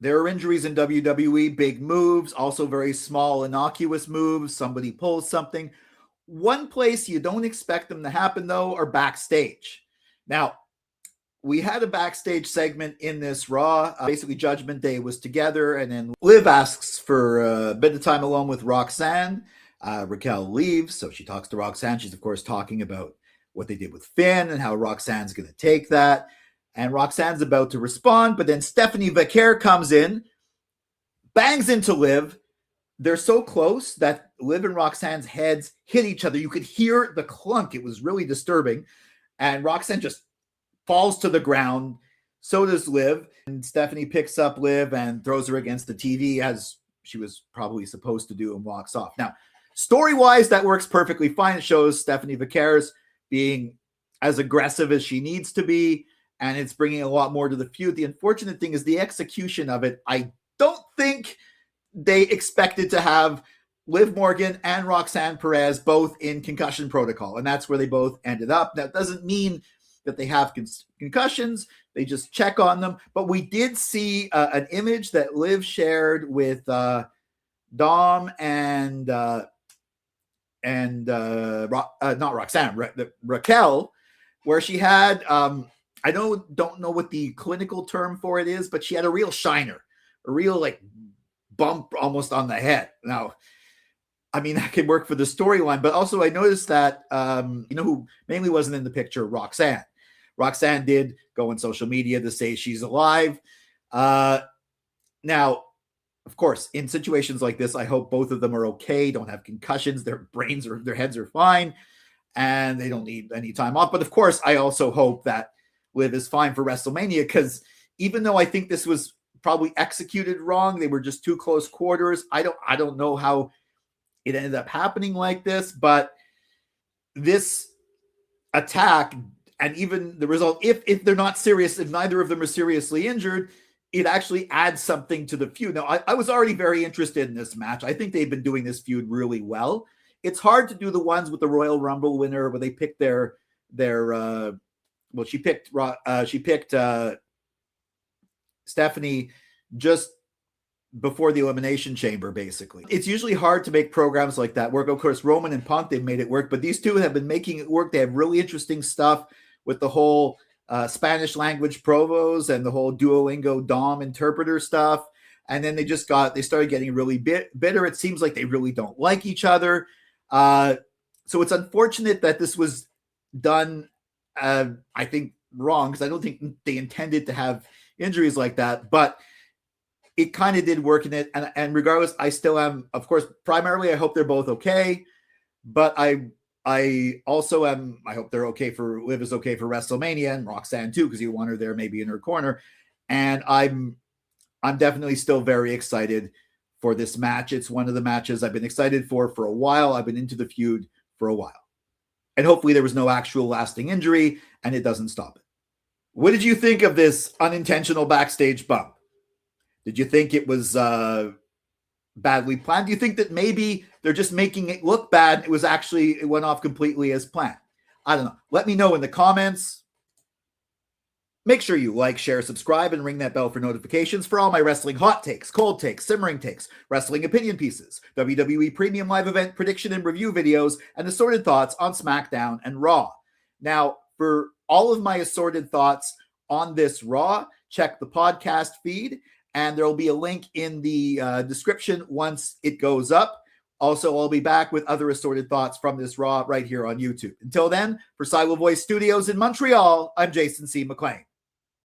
There are injuries in WWE, big moves, also very small, innocuous moves. Somebody pulls something. One place you don't expect them to happen, though, are backstage. Now, we had a backstage segment in this Raw. Basically, Judgment Day was together, and then Liv asks for a bit of time alone with Roxanne. Raquel leaves, so she talks to Roxanne. She's, of course, talking about what they did with Finn and how Roxanne's going to take that. And Roxanne's about to respond, but then Stephanie Vaquer comes in, bangs into Liv. They're so close that Liv and Roxanne's heads hit each other. You could hear the clunk. It was really disturbing. And Roxanne just falls to the ground. So does Liv. And Stephanie picks up Liv and throws her against the TV as she was probably supposed to do and walks off. Now, story-wise, that works perfectly fine. It shows Stephanie Vaquer's being as aggressive as she needs to be, and it's bringing a lot more to the feud. The unfortunate thing is the execution of it. I don't think they expected to have Liv Morgan and Roxanne Perez both in concussion protocol, and that's where they both ended up. That doesn't mean that they have concussions. They just check on them. But we did see an image that Liv shared with Dom and not Roxanne, Raquel, where she had, I don't know what the clinical term for it is, but she had a real shiner, a real like bump almost on the head. Now, I mean, that can work for the storyline, but also I noticed that, who mainly wasn't in the picture, Roxanne. Roxanne did go on social media to say she's alive. Now, of course, in situations like this, I hope both of them are okay, don't have concussions, their brains or their heads are fine, and they don't need any time off. But of course, I also hope that Liv is fine for WrestleMania, because even though I think this was probably executed wrong, they were just too close quarters. I don't know how it ended up happening like this, but this attack and even the result, if they're not serious, if neither of them are seriously injured, it actually adds something to the feud. Now, I was already very interested in this match. I think they've been doing this feud really well. It's hard to do the ones with the Royal Rumble winner where they pick she picked Stephanie just before the Elimination Chamber, basically. It's usually hard to make programs like that work. Of course, Roman and Punk, they've made it work, but these two have been making it work. They have really interesting stuff with the whole Spanish language provos and the whole Duolingo Dom interpreter stuff. And then they started getting really bitter. It seems like they really don't like each other. So it's unfortunate that this was done, I think, wrong, because I don't think they intended to have injuries like that, but it kind of did work in it. And regardless, I still am, of course, primarily, I hope they're both okay, but I also am, I hope they're okay for, Liv is okay for WrestleMania, and Roxanne too, because you want her there maybe in her corner. And I'm definitely still very excited for this match. It's one of the matches I've been excited for a while. I've been into the feud for a while. And hopefully there was no actual lasting injury and it doesn't stop it. What did you think of this unintentional backstage bump? Did you think it was badly planned? Do you think that maybe they're just making it look bad? It went off completely as planned. I don't know. Let me know in the comments. Make sure you like, share, subscribe, and ring that bell for notifications for all my wrestling hot takes, cold takes, simmering takes, wrestling opinion pieces, WWE Premium Live Event prediction and review videos, and assorted thoughts on SmackDown and Raw. Now, for all of my assorted thoughts on this Raw, check the podcast feed, and there will be a link in the description once it goes up. Also, I'll be back with other assorted thoughts from this Raw right here on YouTube. Until then, for Silo Voice Studios in Montreal, I'm Jason C. McLean.